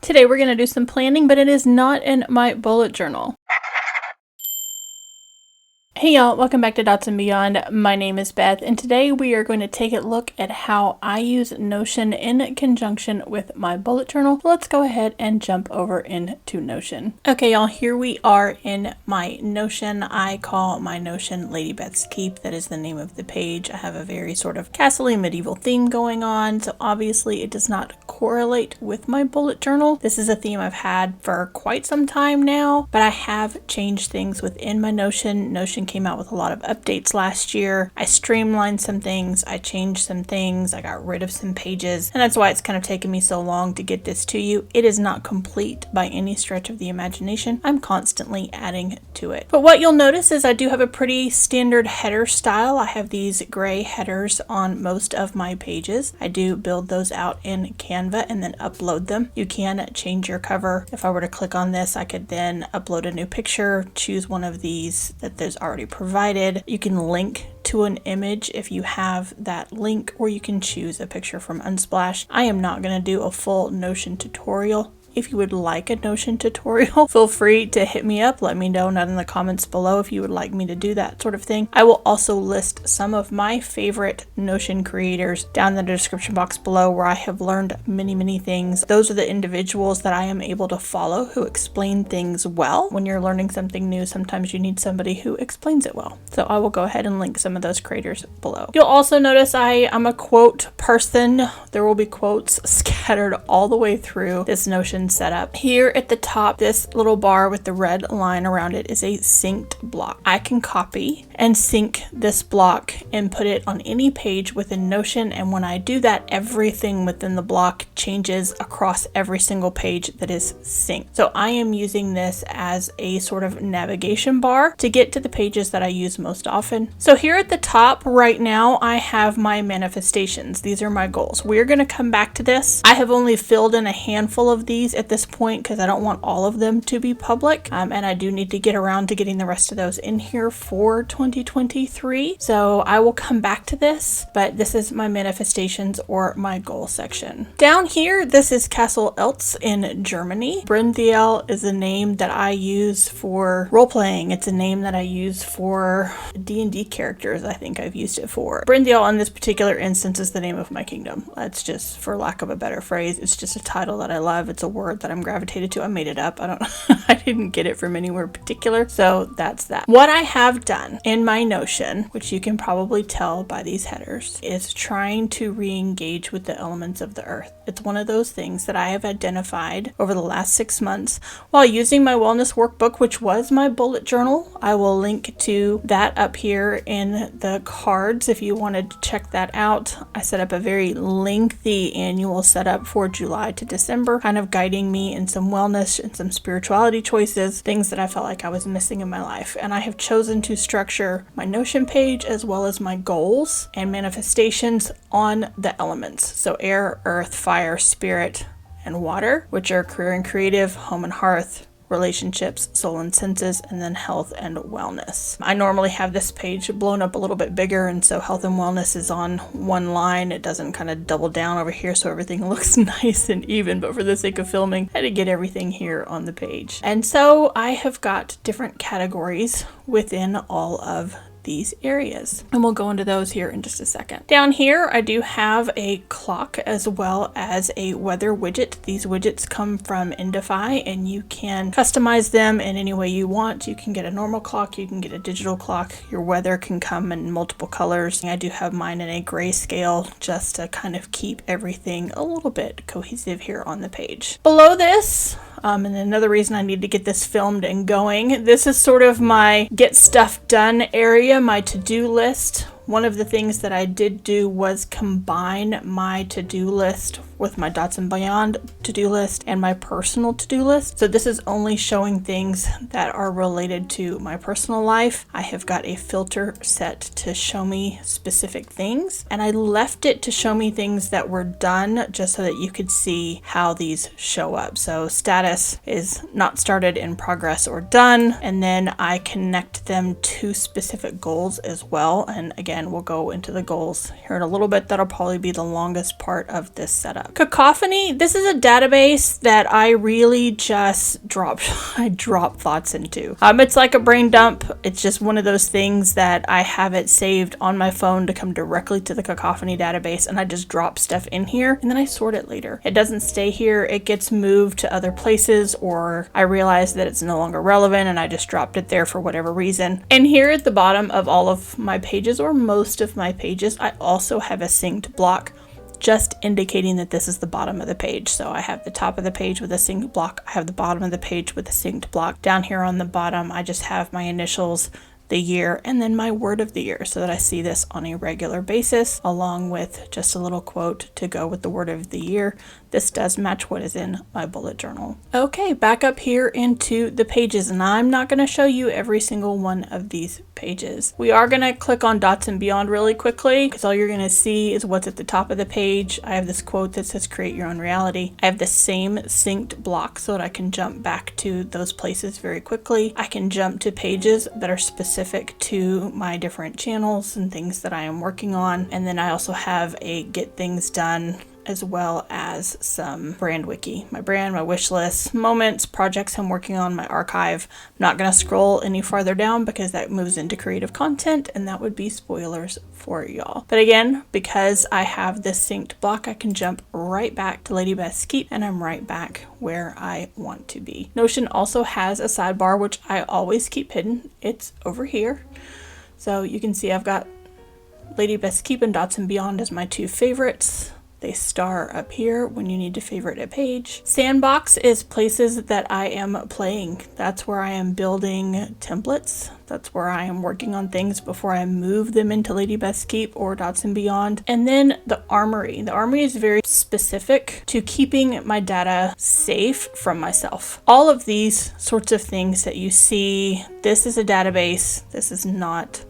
Today we're going to do some planning, but it is not in my bullet journal. Hey y'all, welcome back to Dots and Beyond. My name is Beth, and today we are going to take a look at how I use Notion in conjunction with my bullet journal. Let's go ahead and jump over into Notion. Okay y'all, here we are in my Notion. I call my Notion Lady Beth's Keep. That is the name of the page. I have a very sort of castle-y medieval theme going on, so obviously it does not correlate with my bullet journal. This is a theme I've had for quite some time now, but I have changed things within my Notion. Notion came out with a lot of updates last year. I streamlined some things, I changed some things, I got rid of some pages, and that's why it's kind of taken me so long to get this to you. It is not complete by any stretch of the imagination. I'm constantly adding to it. But what you'll notice is I do have a pretty standard header style. I have these gray headers on most of my pages. I do build those out in Canva and then upload them. You can change your cover. If I were to click on this, I could then upload a new picture, choose one of these that there's already provided. You can link to an image if you have that link, or you can choose a picture from Unsplash. I am not going to do a full Notion tutorial. If you would like a Notion tutorial, feel free to hit me up. Let me know down in the comments below if you would like me to do that sort of thing. I will also list some of my favorite Notion creators down in the description box below, where I have learned many things. Those are the individuals that I am able to follow who explain things well. When you're learning something new, sometimes you need somebody who explains it well. So I will go ahead and link some of those creators below. You'll also notice I am a quote person. There will be quotes scattered all the way through this Notion setup. Here at the top, this little bar with the red line around it is a synced block. I can copy and sync this block and put it on any page within Notion, and when I do that, everything within the block changes across every single page that is synced. So I am using this as a sort of navigation bar to get to the pages that I use most often. So here at the top right now, I have my manifestations. These are my goals. We're going to come back to this. I have only filled in a handful of these at this point because I don't want all of them to be public, and I do need to get around to getting the rest of those in here for 2023. So I will come back to this, but this is my manifestations or my goal section. Down here, this is Castle Eltz in Germany. Brindhiel is a name that I use for role-playing. It's a name that I use for D&D characters. I think I've used it for. Brindhiel in this particular instance is the name of my kingdom. That's just, for lack of a better phrase, it's just a title that I love. It's a word that I'm gravitated to. I made it up. I didn't get it from anywhere particular. So that's that. What I have done in my Notion, which you can probably tell by these headers, is trying to re-engage with the elements of the earth. It's one of those things that I have identified over the last 6 months while using my wellness workbook, which was my bullet journal. I will link to that up here in the cards if you wanted to check that out. I set up a very lengthy annual setup for July to December, kind of guiding me in some wellness and some spirituality choices, things that I felt like I was missing in my life. And I have chosen to structure my Notion page as well as my goals and manifestations on the elements. So air, earth, fire, spirit, and water, which are career and creative, home and hearth, relationships, soul and senses, and then health and wellness. I normally have this page blown up a little bit bigger, and so health and wellness is on one line. It doesn't kind of double down over here, so everything looks nice and even, but for the sake of filming, I had to get everything here on the page. And so I have got different categories within all of these areas, and we'll go into those here in just a second. Down here I do have a clock as well as a weather widget. These widgets come from Indify, and you can customize them in any way you want. You can get a normal clock, you can get a digital clock, your weather can come in multiple colors. I do have mine in a grayscale just to kind of keep everything a little bit cohesive here on the page. Below this, and another reason I need to get this filmed and going, this is sort of my get stuff done area, my to-do list. One of the things that I did do was combine my to-do list with my Dots and Beyond to-do list and my personal to-do list. So this is only showing things that are related to my personal life. I have got a filter set to show me specific things, and I left it to show me things that were done just so that you could see how these show up. So status is not started, in progress, or done, and then I connect them to specific goals as well. And again, again, we'll go into the goals here in a little bit. That'll probably be the longest part of this setup. Cacophony, this is a database that I really just drop thoughts into. It's like a brain dump. It's just one of those things that I have it saved on my phone to come directly to the Cacophony database, and I just drop stuff in here and then I sort it later. It doesn't stay here. It gets moved to other places, or I realize that it's no longer relevant and I just dropped it there for whatever reason. And here at the bottom of all of my pages, or most of my pages, I also have a synced block, just indicating that this is the bottom of the page. So I have the top of the page with a synced block. I have the bottom of the page with a synced block. Down here on the bottom, I just have my initials, the year, and then my word of the year, so that I see this on a regular basis, along with just a little quote to go with the word of the year. This does match what is in my bullet journal. Okay, back up here into the pages, and I'm not going to show you every single one of these pages. We are going to click on Dots and Beyond really quickly, because all you're going to see is what's at the top of the page. I have this quote that says create your own reality. I have the same synced block so that I can jump back to those places very quickly. I can jump to pages that are specific to my different channels and things that I am working on. And then I also have a get things done, as well as some brand wiki, my brand, my wish list, moments, projects I'm working on, my archive. I'm not going to scroll any farther down because that moves into creative content, and that would be spoilers for y'all. But again, because I have this synced block, I can jump right back to Lady Beth's Keep, and I'm right back where I want to be. Notion also has a sidebar, which I always keep hidden. It's over here. So you can see I've got Lady Beth's Keep and Dots and Beyond as my two favorites. They star up here when you need to favorite a page. Sandbox is places that I am playing. That's where I am building templates. That's where I am working on things before I move them into Lady Beth's Keep or Dots and Beyond. And then the Armory. The Armory is very specific to keeping my data safe from myself. All of these sorts of things that you see, this is a database. This is not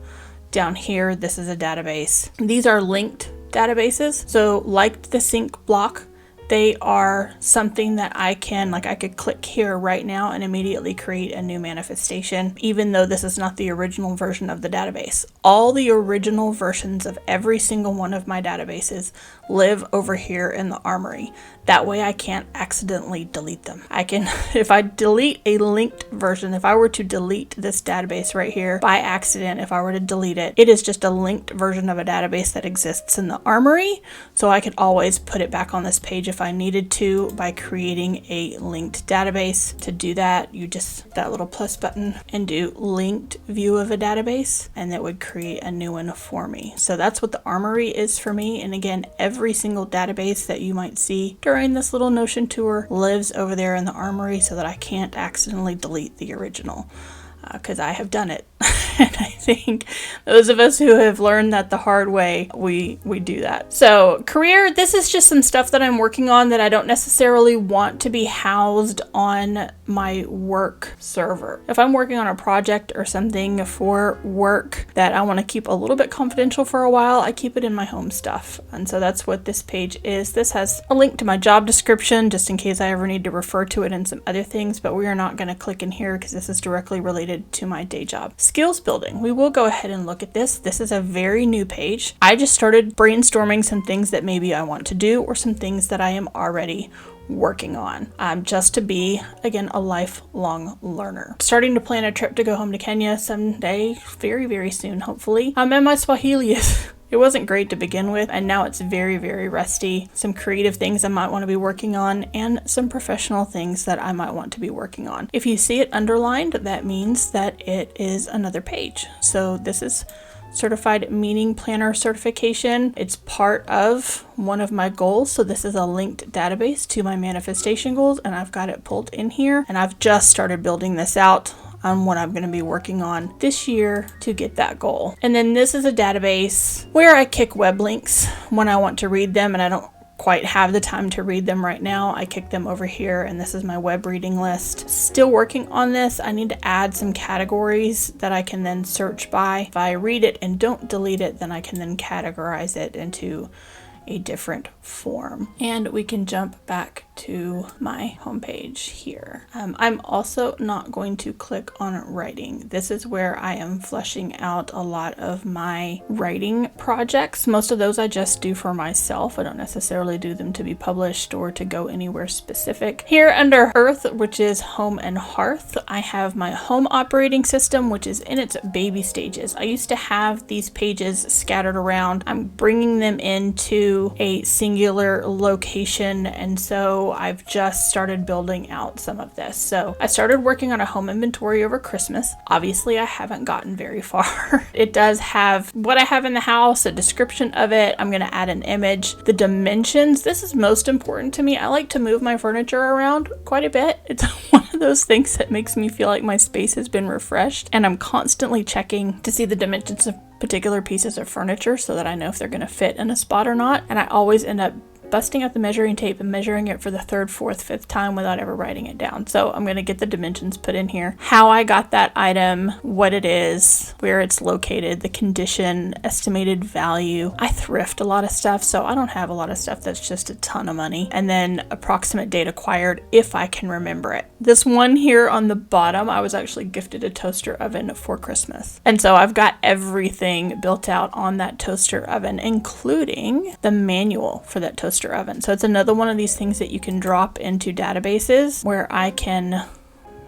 down here. This is a database. These are linked databases. So like the sync block, they are something that I could click here right now and immediately create a new manifestation, even though this is not the original version of the database. All the original versions of every single one of my databases live over here in the Armory. That way I can't accidentally delete them. I can, if I delete a linked version, if I were to delete this database right here by accident, if I were to delete it, it is just a linked version of a database that exists in the Armory. So I could always put it back on this page if I needed to by creating a linked database. To do that, you just that little plus button and do linked view of a database, and that would create a new one for me. So that's what the Armory is for me. And again, every single database that you might see during this little Notion tour lives over there in the Armory, so that I can't accidentally delete the original, because I have done it. And I think those of us who have learned that the hard way, we do that. So career, this is just some stuff that I'm working on that I don't necessarily want to be housed on my work server. If I'm working on a project or something for work that I want to keep a little bit confidential for a while, I keep it in my home stuff. And so that's what this page is. This has a link to my job description just in case I ever need to refer to it and some other things, but we are not going to click in here because this is directly related to my day job. Skills building. We will go ahead and look at this. This is a very new page. I just started brainstorming some things that maybe I want to do, or some things that I am already working on, just to be, again, a lifelong learner. Starting to plan a trip to go home to Kenya someday, very, very soon, hopefully. And my Swahili it wasn't great to begin with, and now it's very, very rusty. Some creative things I might want to be working on, and some professional things that I might want to be working on. If you see it underlined, that means that it is another page. So this is Certified Meeting Planner certification. It's part of one of my goals. So this is a linked database to my manifestation goals, and I've got it pulled in here, and I've just started building this out on what I'm going to be working on this year to get that goal. And then this is a database where I kick web links when I want to read them, and I don't quite have the time to read them right now. I kick them over here, and this is my web reading list. Still working on this. I need to add some categories that I can then search by. If I read it and don't delete it, then I can then categorize it into a different form. And we can jump back to my homepage here. I'm also not going to click on writing. This is where I am fleshing out a lot of my writing projects. Most of those I just do for myself. I don't necessarily do them to be published or to go anywhere specific. Here under Earth, which is Home and Hearth, I have my home operating system, which is in its baby stages. I used to have these pages scattered around. I'm bringing them into a singular location, and so I've just started building out some of this. So I started working on a home inventory over Christmas. Obviously, I haven't gotten very far. It does have what I have in the house, a description of it. I'm going to add an image. The dimensions, this is most important to me. I like to move my furniture around quite a bit. It's one of those things that makes me feel like my space has been refreshed, and I'm constantly checking to see the dimensions of particular pieces of furniture so that I know if they're going to fit in a spot or not. And I always end up busting out the measuring tape and measuring it for the third, fourth, fifth time without ever writing it down. So I'm going to get the dimensions put in here, how I got that item, what it is, where it's located, the condition, estimated value. I thrift a lot of stuff, so I don't have a lot of stuff that's just a ton of money. And then approximate date acquired if I can remember it. This one here on the bottom, I was actually gifted a toaster oven for Christmas. And so I've got everything built out on that toaster oven, including the manual for that toaster oven. So it's another one of these things that you can drop into databases where I can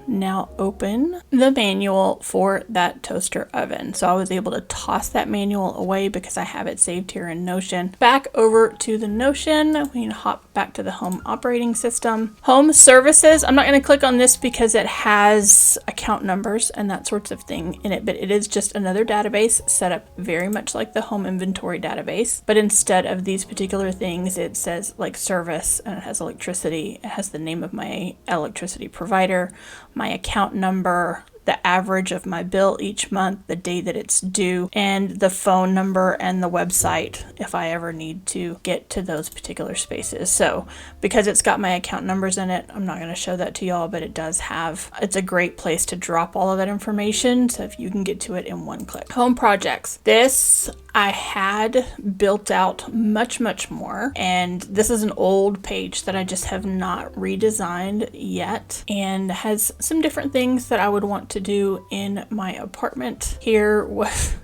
now open the manual for that toaster oven. So I was able to toss that manual away because I have it saved here in Notion. Back over to the Notion, we can hop back to the home operating system. Home services, I'm not going to click on this because it has account numbers and that sorts of thing in it, but it is just another database set up very much like the home inventory database. But instead of these particular things, it says like service, and it has electricity. It has the name of my electricity provider, my account number, the average of my bill each month, the day that it's due, and the phone number and the website if I ever need to get to those particular spaces. So because it's got my account numbers in it, I'm not going to show that to y'all, but it does have, it's a great place to drop all of that information so if you can get to it in one click. Home projects. This I had built out much more, and this is an old page that I just have not redesigned yet, and has some different things that I would want to do in my apartment. Here was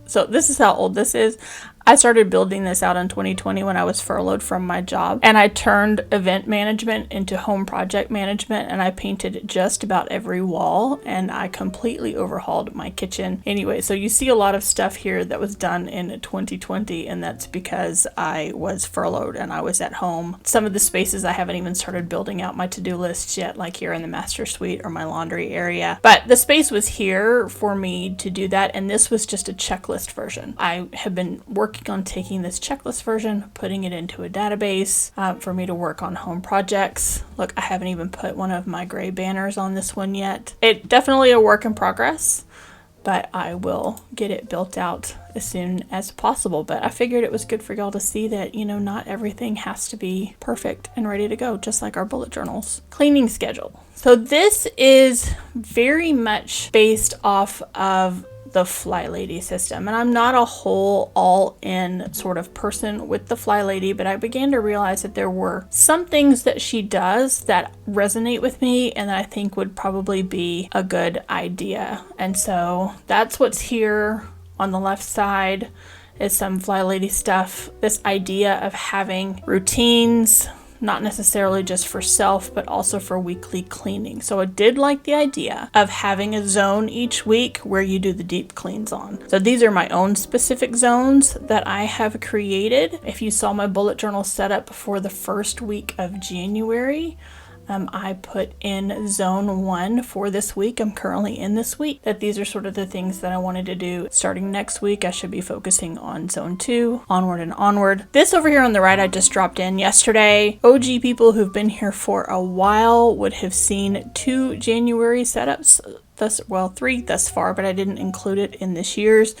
so this is how old this is. I started building this out in 2020 when I was furloughed from my job, and I turned event management into home project management, and I painted just about every wall, and I completely overhauled my kitchen. Anyway, so you see a lot of stuff here that was done in 2020, and that's because I was furloughed and I was at home. Some of the spaces I haven't even started building out my to-do lists yet, like here in the master suite or my laundry area. But the space was here for me to do that, and this was just a checklist version. I have been working on taking this checklist version, putting it into a database for me to work on home projects. Look, I haven't even put one of my gray banners on this one yet. It's definitely a work in progress, but I will get it built out as soon as possible. But I figured it was good for y'all to see that, you know, not everything has to be perfect and ready to go, just like our bullet journals. Cleaning schedule. So this is very much based off of the Fly Lady system, and I'm not a whole all-in sort of person with the Fly Lady, but I began to realize that there were some things that she does that resonate with me and that I think would probably be a good idea. And so that's what's here on the left side is some Fly Lady stuff. This idea of having routines, not necessarily just for self, but also for weekly cleaning. So I did like the idea of having a zone each week where you do the deep cleans on. So these are my own specific zones that I have created. If you saw my bullet journal setup for the first week of January, I put in zone 1 for this week. I'm currently in this week. That these are sort of the things that I wanted to do. Starting next week, I should be focusing on zone 2, onward and onward. This over here on the right, I just dropped in yesterday. OG people who've been here for a while would have seen 2 January setups. 3 thus far, but I didn't include it in this year's.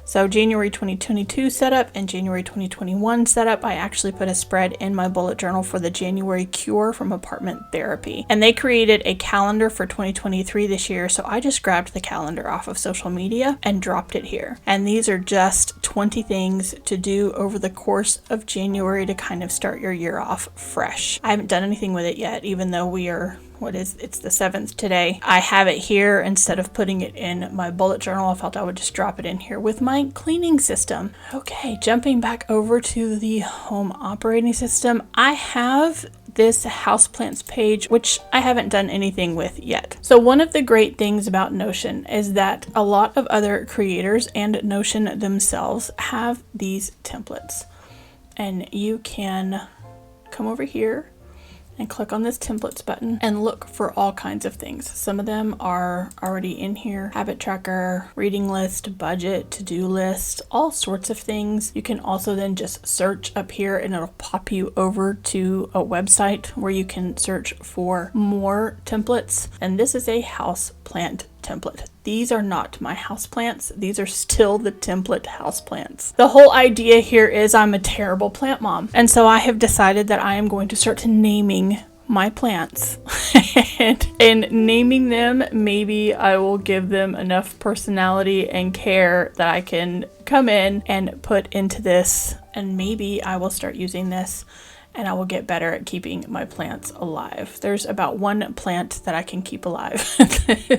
So January 2022 setup and January 2021 setup, I actually put a spread in my bullet journal for the January cure from apartment therapy. And they created a calendar for 2023 this year, so I just grabbed the calendar off of social media and dropped it here. And these are just 20 things to do over the course of January to kind of start your year off fresh. I haven't done anything with it yet, even though we are it's the 7th today. I have it here instead of putting it in my bullet journal. I felt I would just drop it in here with my cleaning system. Okay, jumping back over to the home operating system, I have this houseplants page, which I haven't done anything with yet. So one of the great things about Notion is that a lot of other creators and Notion themselves have these templates. And you can come over here and click on this templates button and look for all kinds of things. Some of them are already in here: habit tracker, reading list, budget, to-do list, all sorts of things. You can also then just search up here and it'll pop you over to a website where you can search for more templates. And this is a house plant template. These are not my houseplants. These are still the template houseplants. The whole idea here is I'm a terrible plant mom. And so I have decided that I am going to start naming my plants. And in naming them, maybe I will give them enough personality and care that I can come in and put into this. And maybe I will start using this and I will get better at keeping my plants alive. There's about one plant that I can keep alive.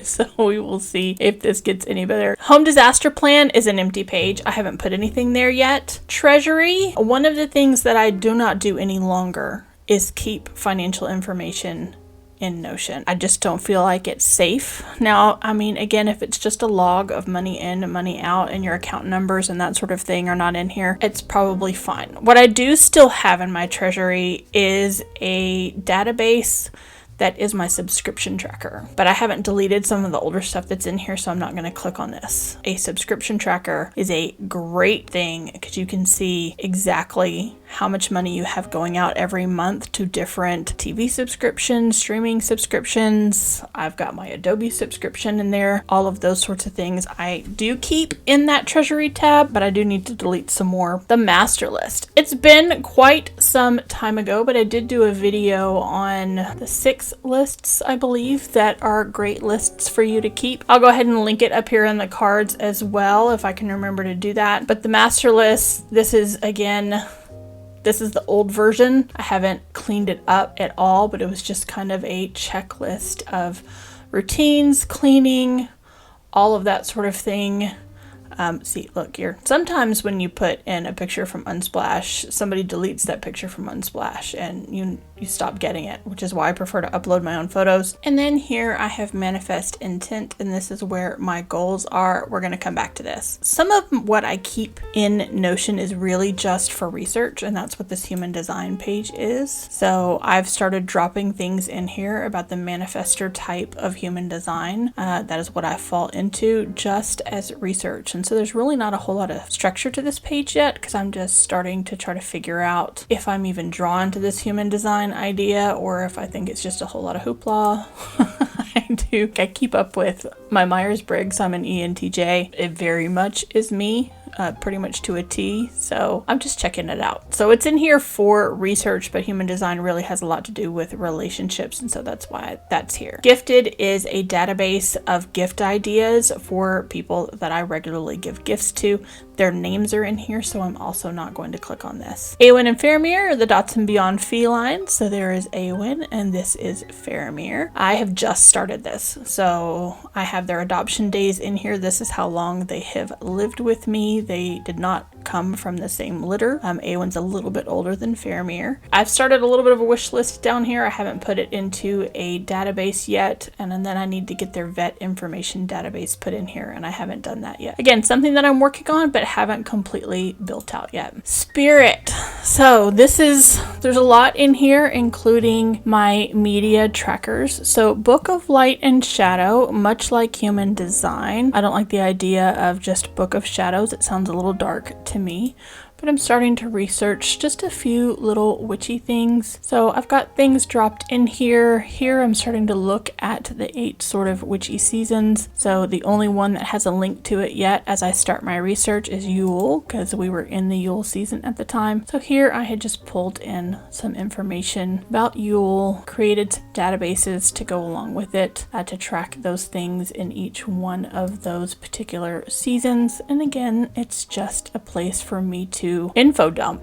So we will see if this gets any better. Home disaster plan is an empty page. I haven't put anything there yet. Treasury, one of the things that I do not do any longer is keep financial information in Notion. I just don't feel like it's safe. Now, I mean, again, if it's just a log of money in and money out and your account numbers and that sort of thing are not in here, it's probably fine. What I do still have in my treasury is a database that is my subscription tracker, but I haven't deleted some of the older stuff that's in here, so I'm not going to click on this. A subscription tracker is a great thing because you can see exactly how much money you have going out every month to different TV subscriptions, streaming subscriptions. I've got my Adobe subscription in there, all of those sorts of things I do keep in that treasury tab, but I do need to delete some more. The master list. It's been quite some time ago, but I did do a video on the 6 lists, I believe, that are great lists for you to keep. I'll go ahead and link it up here in the cards as well if I can remember to do that. But the master list, this is the old version. I haven't cleaned it up at all, but it was just kind of a checklist of routines, cleaning, all of that sort of thing. See, look here. Sometimes when you put in a picture from Unsplash, somebody deletes that picture from Unsplash and you stop getting it, which is why I prefer to upload my own photos. And then here I have manifest intent, and this is where my goals are. We're going to come back to this. Some of what I keep in Notion is really just for research, and that's what this human design page is. So I've started dropping things in here about the manifestor type of human design. That is what I fall into just as research. And so there's really not a whole lot of structure to this page yet because I'm just starting to try to figure out if I'm even drawn to this human design idea or if I think it's just a whole lot of hoopla. I keep up with my Myers-Briggs. I'm an ENTJ. It very much is me. Pretty much to a T, so I'm just checking it out. So it's in here for research, but human design really has a lot to do with relationships, and so that's why that's here. Gifted is a database of gift ideas for people that I regularly give gifts to. Their names are in here, so I'm also not going to click on this. Awen and Faramir are the Dots and Beyond felines. So there is Awen, and this is Faramir. I have just started this, so I have their adoption days in here. This is how long they have lived with me. They did not come from the same litter. Awen's a little bit older than Faramir. I've started a little bit of a wish list down here. I haven't put it into a database yet, and then I need to get their vet information database put in here, and I haven't done that yet. Again, something that I'm working on, but haven't completely built out yet. Spirit. So there's a lot in here, including my media trackers. So Book of Light and Shadow, much like human design. I don't like the idea of just Book of Shadows. It sounds a little dark to me, but but I'm starting to research just a few little witchy things. So I've got things dropped in here. Here I'm starting to look at the 8 sort of witchy seasons. So the only one that has a link to it yet as I start my research is Yule, because we were in the Yule season at the time. So here I had just pulled in some information about Yule, created some databases to go along with it to track those things in each one of those particular seasons. And again, it's just a place for me to info dump.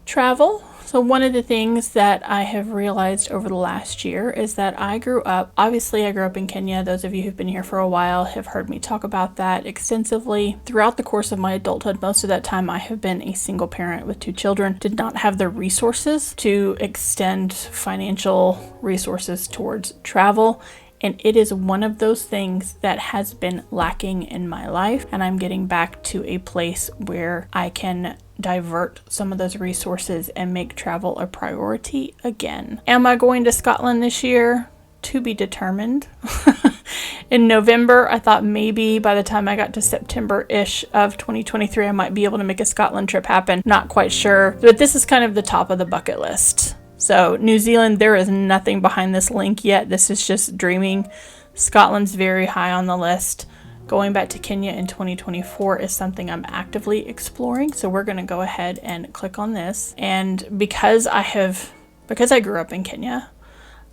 Travel. So one of the things that I have realized over the last year is that I grew up in Kenya. Those of you who've been here for a while have heard me talk about that extensively. Throughout the course of my adulthood, most of that time I have been a single parent with 2 children, did not have the resources to extend financial resources towards travel. And it is one of those things that has been lacking in my life. And I'm getting back to a place where I can divert some of those resources and make travel a priority again. Am I going to Scotland this year? To be determined. In November, I thought maybe by the time I got to September-ish of 2023, I might be able to make a Scotland trip happen. Not quite sure. But this is kind of the top of the bucket list. So New Zealand, there is nothing behind this link yet. This is just dreaming. Scotland's very high on the list. Going back to Kenya in 2024 is something I'm actively exploring. So we're going to go ahead and click on this. And because I grew up in Kenya,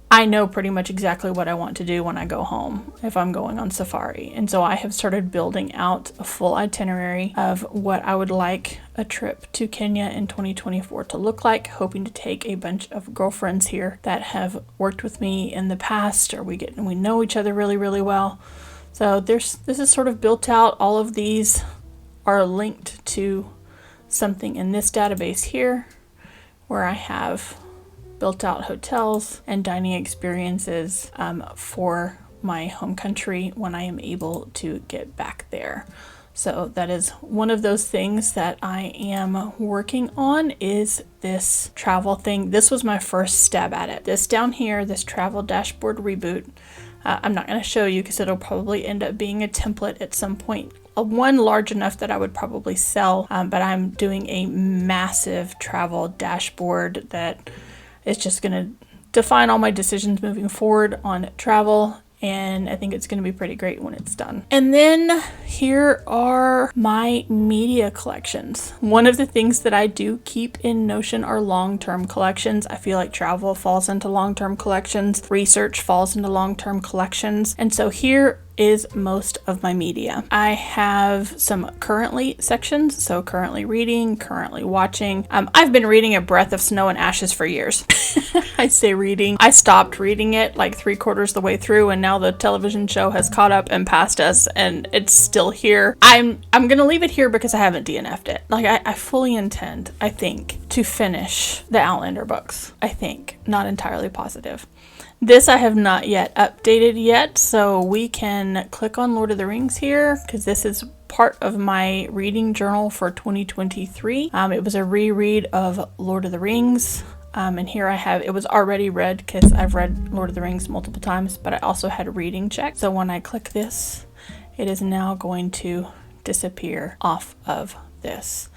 I know pretty much exactly what I want to do when I go home if I'm going on safari. And so I have started building out a full itinerary of what I would like a trip to Kenya in 2024 to look like, hoping to take a bunch of girlfriends here that have worked with me in the past, or we know each other really, really well. So this is sort of built out. All of these are linked to something in this database here where I have built out hotels and dining experiences for my home country when I am able to get back there. So that is one of those things that I am working on, is this travel thing. This was my first stab at it. This down here, this travel dashboard reboot, I'm not going to show you because it'll probably end up being a template at some point. One large enough that I would probably sell, but I'm doing a massive travel dashboard that is just going to define all my decisions moving forward on travel. And I think it's going to be pretty great when it's done. And then here are my media collections. One of the things that I do keep in Notion are long-term collections. I feel like travel falls into long-term collections. Research falls into long-term collections. And so here is most of my media. I have some currently sections, so currently reading, currently watching. I've been reading A Breath of Snow and Ashes for years. I say reading. I stopped reading it like 3/4 the way through, and now the television show has caught up and passed us, and it's still here. I'm gonna leave it here because I haven't DNF'd it. Like I fully intend, I think, to finish the Outlander books. I think, not entirely positive. This I have not yet updated yet, so we can click on Lord of the Rings here because this is part of my reading journal for 2023. It was a reread of Lord of the Rings. And here I have, it was already read because I've read Lord of the Rings multiple times, but I also had a reading check. So when I click this, it is now going to disappear off of this.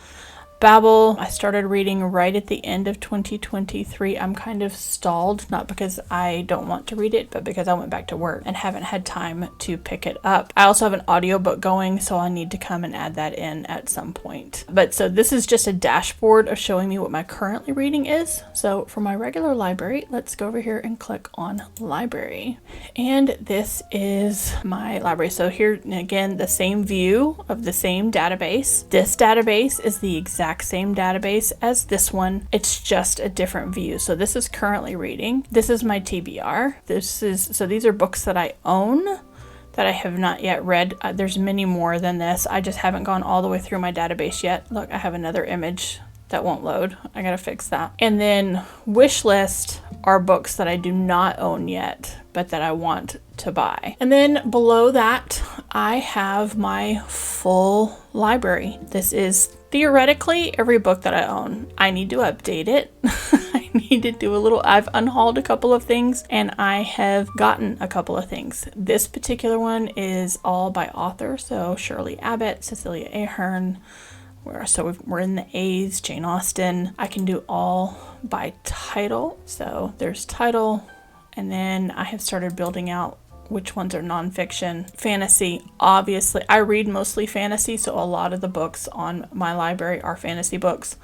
Babel, I started reading right at the end of 2023. I'm kind of stalled, not because I don't want to read it, but because I went back to work and haven't had time to pick it up. I also have an audiobook going, so I need to come and add that in at some point. But so this is just a dashboard of showing me what my currently reading is. So for my regular library, let's go over here and click on library. And this is my library. So here again, the same view of the same database. This database is the exact same database as this one. It's just a different view. So this is currently reading. This is my TBR. So these are books that I own that I have not yet read. There's many more than this. I just haven't gone all the way through my database yet. Look, I have another image that won't load. I gotta fix that. And then wish list are books that I do not own yet, but that I want to buy. And then below that, I have my full library. This is theoretically every book that I own. I need to update it. I need to do I've unhauled a couple of things and I have gotten a couple of things. This particular one is all by author. So Shirley Abbott, Cecilia Ahern, We're in the A's, Jane Austen. I can do all by title. So there's title, and then I have started building out which ones are nonfiction. Fantasy, obviously. I read mostly fantasy, so a lot of the books on my library are fantasy books.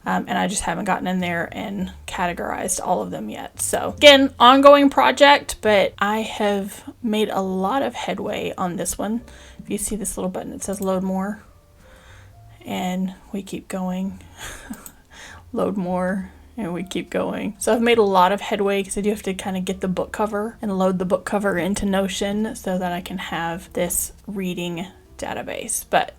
And I just haven't gotten in there and categorized all of them yet. So again, ongoing project, but I have made a lot of headway on this one. If you see this little button that says load more, and we keep going. Load more, and we keep going. So I've made a lot of headway because I do have to kind of get the book cover and load the book cover into Notion so that I can have this reading database. But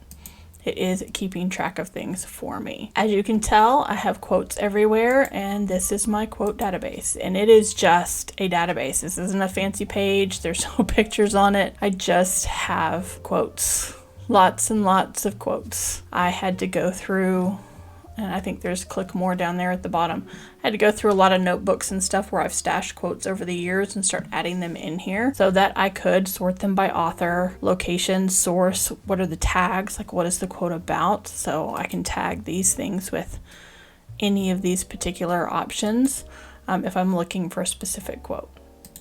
it is keeping track of things for me. As you can tell, I have quotes everywhere, and this is my quote database. And it is just a database. This isn't a fancy page. There's no pictures on it. I just have quotes. Lots and lots of quotes. I had to go through, and I think there's click more down there at the bottom. I had to go through a lot of notebooks and stuff where I've stashed quotes over the years and start adding them in here so that I could sort them by author, location, source, what are the tags, like what is the quote about, so I can tag these things with any of these particular options if I'm looking for a specific quote.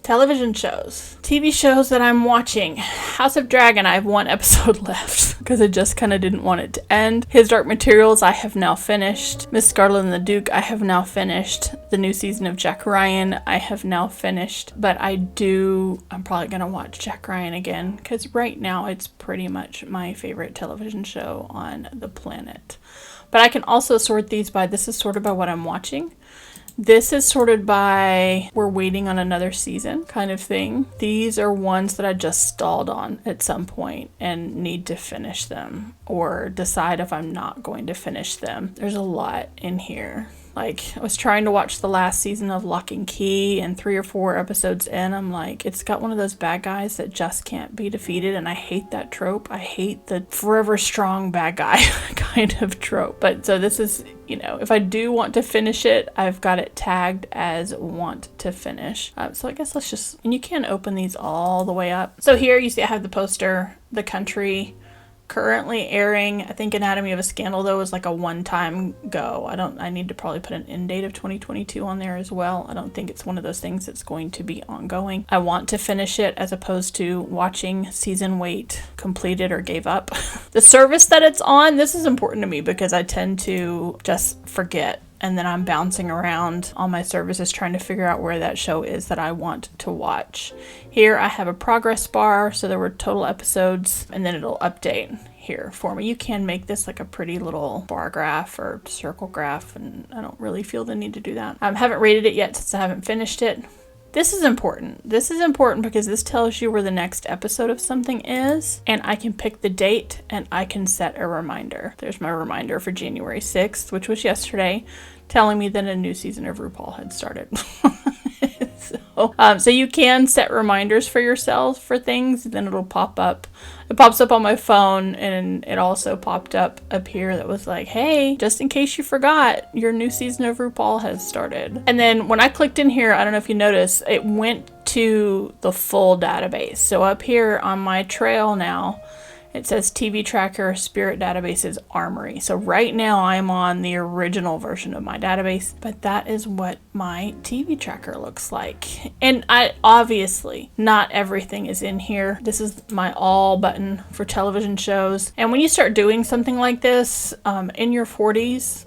Television shows. TV shows that I'm watching. House of Dragon, I have one episode left because I just kind of didn't want it to end. His Dark Materials, I have now finished. Miss Scarlet and the Duke, I have now finished. The new season of Jack Ryan, I have now finished. But I'm probably going to watch Jack Ryan again because right now it's pretty much my favorite television show on the planet. But I can also sort these by, this is sorted by what I'm watching. This is sorted by we're waiting on another season kind of thing. These are ones that I just stalled on at some point and need to finish them or decide if I'm not going to finish them. There's a lot in here. Like, I was trying to watch the last season of Lock and Key, and 3 or 4 episodes in, I'm like, it's got one of those bad guys that just can't be defeated, and I hate that trope. I hate the forever strong bad guy kind of trope. But so this is, if I do want to finish it, I've got it tagged as want to finish. So I guess let's just, and you can open these all the way up. So here you see I have the poster, the country, currently airing. I think Anatomy of a Scandal though is like a one-time go. I need to probably put an end date of 2022 on there as well. I don't think it's one of those things that's going to be ongoing. I want to finish it as opposed to watching season wait, completed or gave up. The service that it's on, this is important to me because I tend to just forget. And then I'm bouncing around on my services trying to figure out where that show is that I want to watch. Here I have a progress bar, so there were total episodes, and then it'll update here for me. You can make this like a pretty little bar graph or circle graph, and I don't really feel the need to do that. I haven't rated it yet since I haven't finished it. This is important. This is important because this tells you where the next episode of something is, and I can pick the date and I can set a reminder. There's my reminder for January 6th, which was yesterday, telling me that a new season of RuPaul had started. So you can set reminders for yourself for things, and then it'll pop up. It pops up on my phone, and it also popped up here that was like, hey, just in case you forgot, your new season of RuPaul has started. And then when I clicked in here, I don't know if you noticed, it went to the full database. So up here on my trail now, it says TV Tracker, Spirit Databases, Armory. So right now I'm on the original version of my database, but that is what my TV Tracker looks like. And obviously not everything is in here. This is my all button for television shows. And when you start doing something like this in your 40s,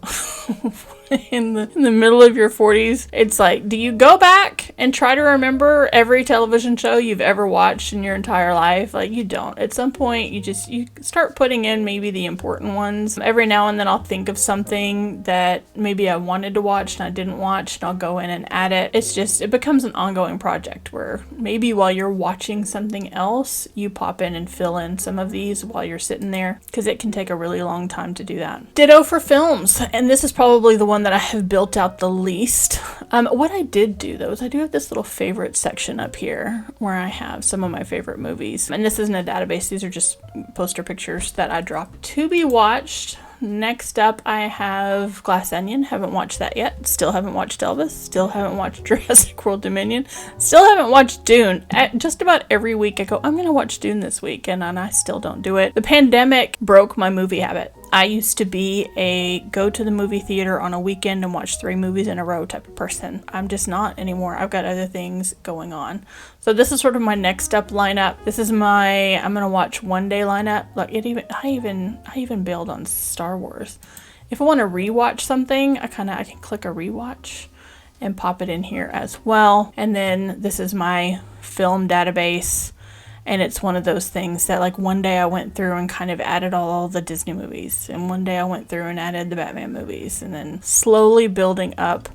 in the middle of your 40s, it's like, do you go back and try to remember every television show you've ever watched in your entire life? Like, you don't. At some point, you start putting in maybe the important ones. Every now and then I'll think of something that maybe I wanted to watch and I didn't watch, and I'll go in and add it. It becomes an ongoing project where maybe while you're watching something else, you pop in and fill in some of these while you're sitting there, because it can take a really long time to do that. Ditto for films, and this is probably the one that I have built out the least. What I did do though is I do have this little favorite section up here where I have some of my favorite movies, and this isn't a database. These are just poster pictures that I dropped to be watched. Next up I have Glass Onion. Haven't watched that yet. Still haven't watched Elvis. Still haven't watched Jurassic World Dominion. Still haven't watched Dune. Just about every week I go, I'm gonna watch Dune this week, and I still don't do it. The pandemic broke my movie habit. I used to be a go to the movie theater on a weekend and watch 3 movies in a row type of person. I'm just not anymore. I've got other things going on. So this is sort of my next up lineup. This is my I'm gonna watch one day lineup. Look, I even bailed on Star Wars. If I want to rewatch something, I can click a rewatch and pop it in here as well. And then this is my film database. And it's one of those things that like one day I went through and kind of added all the Disney movies. And one day I went through and added the Batman movies. And then slowly building up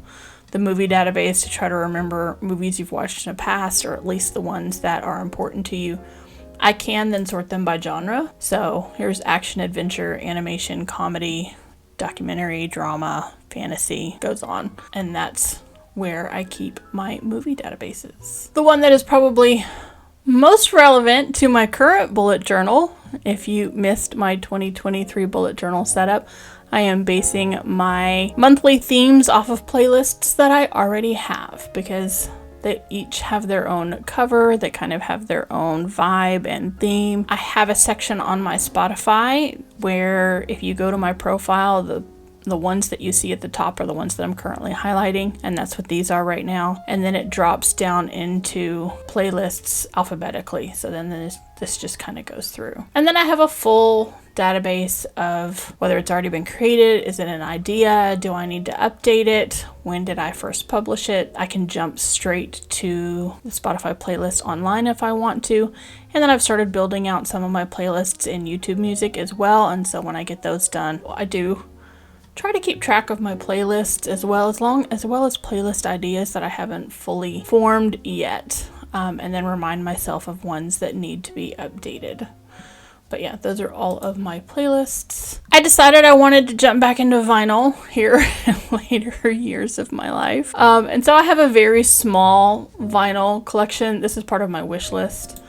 the movie database to try to remember movies you've watched in the past, or at least the ones that are important to you. I can then sort them by genre. So here's action, adventure, animation, comedy, documentary, drama, fantasy, goes on. And that's where I keep my movie databases. The one that is probably most relevant to my current bullet journal, if you missed my 2023 bullet journal setup, I am basing my monthly themes off of playlists that I already have, because they each have their own cover, they kind of have their own vibe and theme. I have a section on my Spotify where if you go to my profile, the ones that you see at the top are the ones that I'm currently highlighting, and that's what these are right now. And then it drops down into playlists alphabetically. So then this just kind of goes through. And then I have a full database of whether it's already been created, is it an idea, do I need to update it, when did I first publish it. I can jump straight to the Spotify playlist online if I want to. And then I've started building out some of my playlists in YouTube Music as well. And so when I get those done, I do try to keep track of my playlists as well as playlist ideas that I haven't fully formed yet, and then remind myself of ones that need to be updated. But yeah, those are all of my playlists. I decided I wanted to jump back into vinyl here in later years of my life, and so I have a very small vinyl collection. This is part of my wish list.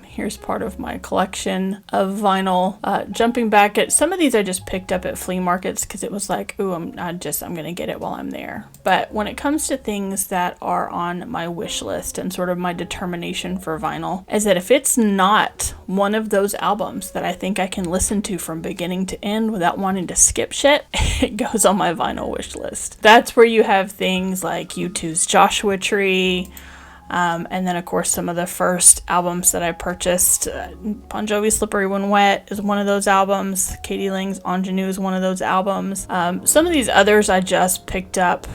Here's part of my collection of vinyl. Jumping back at some of these I just picked up at flea markets because it was like, ooh, I'm gonna get it while I'm there. But when it comes to things that are on my wish list and sort of my determination for vinyl is that if it's not one of those albums that I think I can listen to from beginning to end without wanting to skip shit, it goes on my vinyl wish list. That's where you have things like U2's Joshua Tree, and then of course some of the first albums that I purchased. Bon Jovi's Slippery When Wet is one of those albums. Katie Lang's Ingenue is one of those albums. Some of these others I just picked up.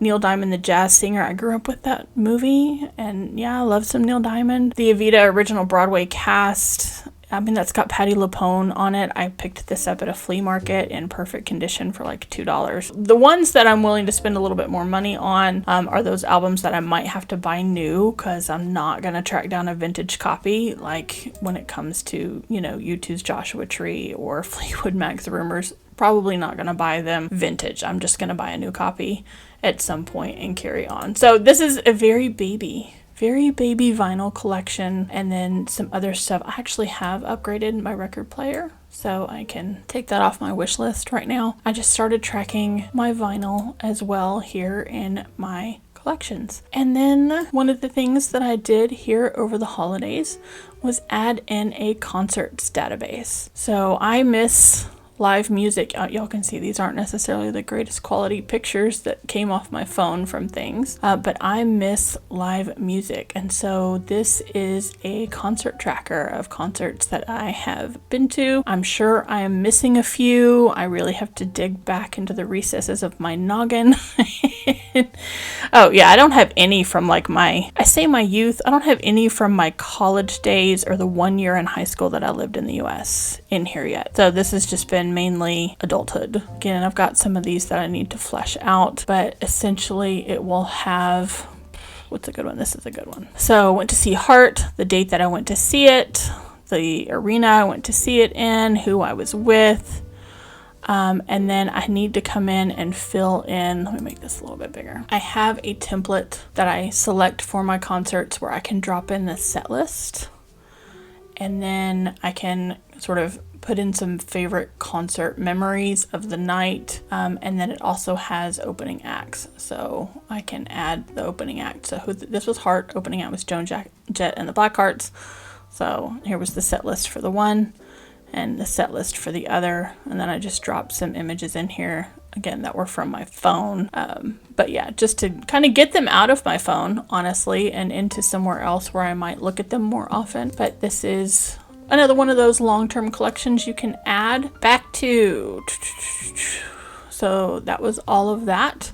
Neil Diamond, the jazz singer, I grew up with that movie, and yeah, I love some Neil Diamond. The Evita original Broadway cast, that's got Patti LuPone on it. I picked this up at a flea market in perfect condition for like $2. The ones that I'm willing to spend a little bit more money on are those albums that I might have to buy new because I'm not going to track down a vintage copy, like when it comes to, U2's Joshua Tree or Fleetwood Mac's Rumors. Probably not going to buy them vintage. I'm just going to buy a new copy at some point and carry on. So this is a very baby vinyl collection, and then some other stuff. I actually have upgraded my record player, so I can take that off my wish list right now. I just started tracking my vinyl as well here in my collections. And then one of the things that I did here over the holidays was add in a concerts database. So I miss live music. Y'all can see these aren't necessarily the greatest quality pictures that came off my phone from things, but I miss live music. And so this is a concert tracker of concerts that I have been to. I'm sure I am missing a few. I really have to dig back into the recesses of my noggin. Oh yeah, I don't have any from like my youth. I don't have any from my college days or the 1 year in high school that I lived in the US in here yet. So this has just been mainly adulthood. Again, I've got some of these that I need to flesh out, but essentially it will have, what's a good one? This is a good one. So I went to see Heart, the date that I went to see it, the arena I went to see it in, who I was with, and then I need to come in and fill in, let me make this a little bit bigger. I have a template that I select for my concerts where I can drop in the set list, and then I can sort of put in some favorite concert memories of the night, and then it also has opening acts, so I can add the opening act. So this was Heart, opening act was Joan Jett and the Blackhearts. So here was the set list for the one, and the set list for the other. And then I just dropped some images in here, again, that were from my phone. But yeah, just to kind of get them out of my phone, honestly, and into somewhere else where I might look at them more often. But this is another one of those long-term collections you can add. Back to, so that was all of that.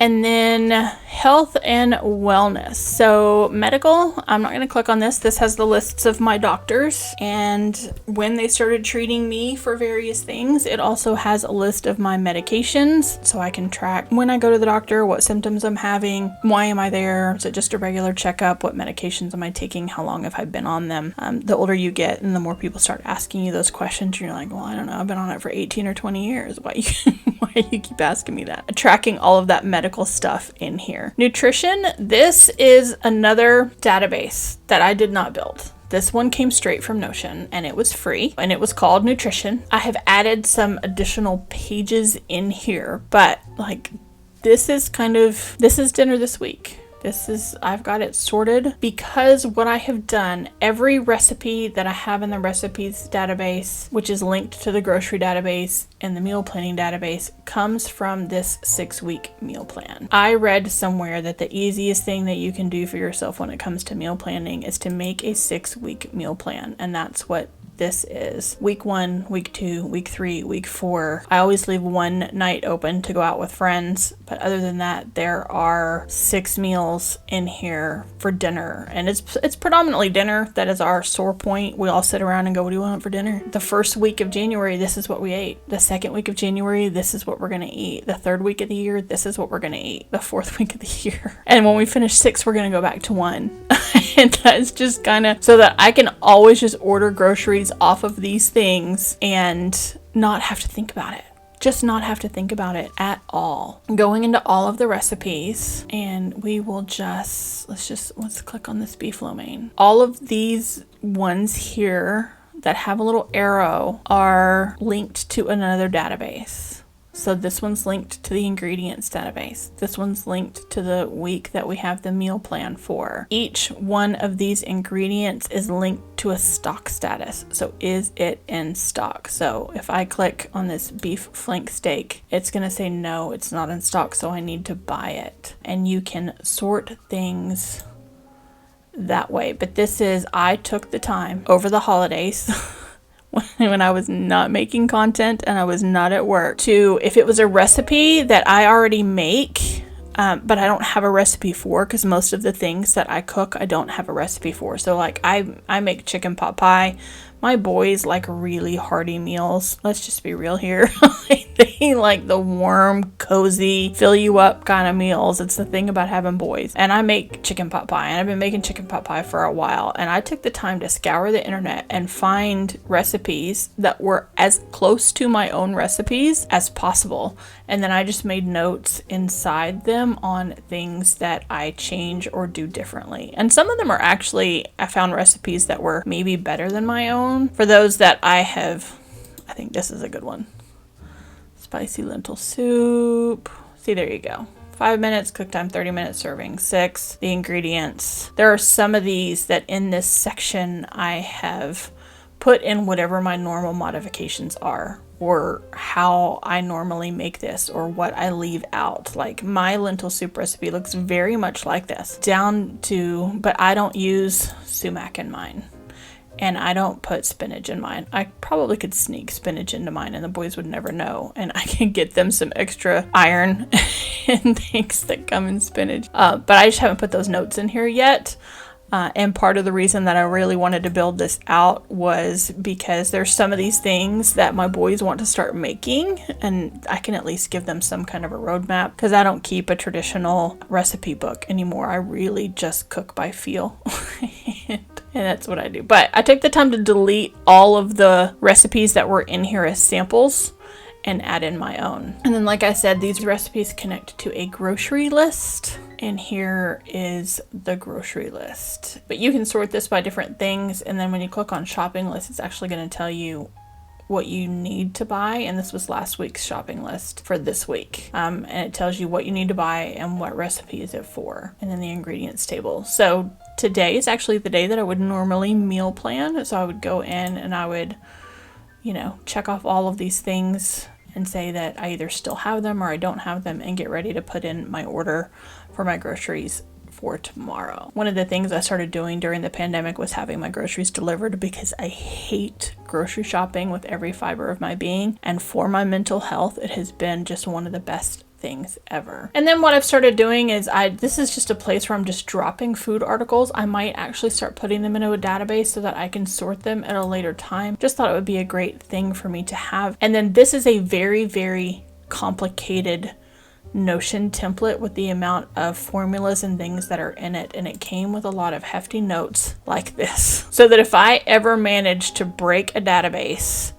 And then health and wellness. So medical, I'm not going to click on this. This has the lists of my doctors and when they started treating me for various things. It also has a list of my medications, so I can track when I go to the doctor, what symptoms I'm having, why am I there, is it just a regular checkup, what medications am I taking, how long have I been on them. The older you get and the more people start asking you those questions, you're like, well, I don't know, I've been on it for 18 or 20 years. Why you keep asking me that? Tracking all of that medical stuff in here. Nutrition, this is another database that I did not build. This one came straight from Notion and it was free and it was called Nutrition. I have added some additional pages in here, but like this is dinner this week. I've got it sorted because what I have done, every recipe that I have in the recipes database, which is linked to the grocery database and the meal planning database, comes from this 6-week meal plan. I read somewhere that the easiest thing that you can do for yourself when it comes to meal planning is to make a 6-week meal plan. And that's what this is. Week 1, week 2, week 3, week 4. I always leave one night open to go out with friends, but other than that, there are 6 meals in here for dinner, and it's predominantly dinner. That is our sore point. We all sit around and go, what do you want for dinner? The first week of January, this is what we ate. The second week of January, this is what we're gonna eat. The third week of the year, this is what we're gonna eat. The fourth week of the year. And when we finish 6, we're gonna go back to 1. And that's just kind of so that I can always just order groceries off of these things and not have to think about it. Just not have to think about it at all. Going into all of the recipes, and we will let's click on this beef lo mein. All of these ones here that have a little arrow are linked to another database. So this one's linked to the ingredients database. This one's linked to the week that we have the meal plan for. Each one of these ingredients is linked to a stock status. So is it in stock? So if I click on this beef flank steak, it's gonna say no, it's not in stock, so I need to buy it. And you can sort things that way. But I took the time over the holidays when I was not making content and I was not at work, to, if it was a recipe that I already make, but I don't have a recipe for, because most of the things that I cook, I don't have a recipe for. So like I make chicken pot pie. My boys like really hearty meals. Let's just be real here. They like the warm, cozy, fill you up kind of meals. It's the thing about having boys. And I make chicken pot pie, and I've been making chicken pot pie for a while. And I took the time to scour the internet and find recipes that were as close to my own recipes as possible. And then I just made notes inside them on things that I change or do differently. And some of them are actually, I found recipes that were maybe better than my own. For those that I think this is a good one. Spicy lentil soup. See, there you go. 5 minutes, cook time 30 minutes, serving 6. The ingredients. There are some of these that in this section I have put in whatever my normal modifications are, or how I normally make this, or what I leave out. Like my lentil soup recipe looks very much like this, but I don't use sumac in mine. And I don't put spinach in mine. I probably could sneak spinach into mine and the boys would never know. And I can get them some extra iron and things that come in spinach. But I just haven't put those notes in here yet. And part of the reason that I really wanted to build this out was because there's some of these things that my boys want to start making, and I can at least give them some kind of a roadmap, because I don't keep a traditional recipe book anymore. I really just cook by feel. And that's what I do. But I took the time to delete all of the recipes that were in here as samples and add in my own. And then, like I said, these recipes connect to a grocery list. And here is the grocery list. But you can sort this by different things. And then when you click on shopping list, it's actually going to tell you what you need to buy. And this was last week's shopping list for this week. And it tells you what you need to buy and what recipe is it for. And then the ingredients table. So today is actually the day that I would normally meal plan. So I would go in and I would, you know, check off all of these things and say that I either still have them or I don't have them, and get ready to put in my order for my groceries for tomorrow. One of the things I started doing during the pandemic was having my groceries delivered, because I hate grocery shopping with every fiber of my being. And for my mental health, it has been just one of the best things ever. And then what I've started doing is this is just a place where I'm just dropping food articles. I might actually start putting them into a database so that I can sort them at a later time. Just thought it would be a great thing for me to have. And then this is a very, very complicated Notion template with the amount of formulas and things that are in it, and it came with a lot of hefty notes like this, so that if I ever manage to break a database,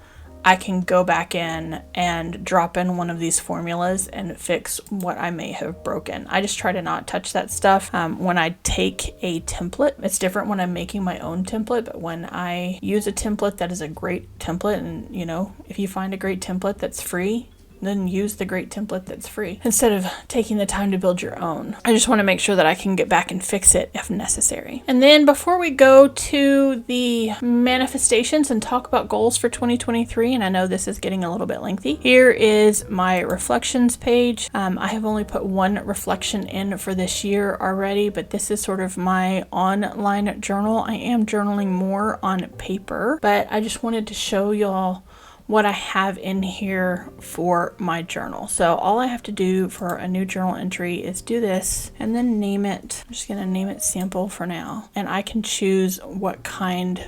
I can go back in and drop in one of these formulas and fix what I may have broken. I just try to not touch that stuff. When I take a template, it's different when I'm making my own template, but when I use a template that is a great template, and you know, if you find a great template that's free, then use the great template that's free instead of taking the time to build your own. I just want to make sure that I can get back and fix it if necessary. And then before we go to the manifestations and talk about goals for 2023, and I know this is getting a little bit lengthy, here is my reflections page. I have only put one reflection in for this year already, but this is sort of my online journal. I am journaling more on paper, but I just wanted to show y'all what I have in here for my journal. So all I have to do for a new journal entry is do this and then name it. I'm just gonna name it sample for now. And I can choose what kind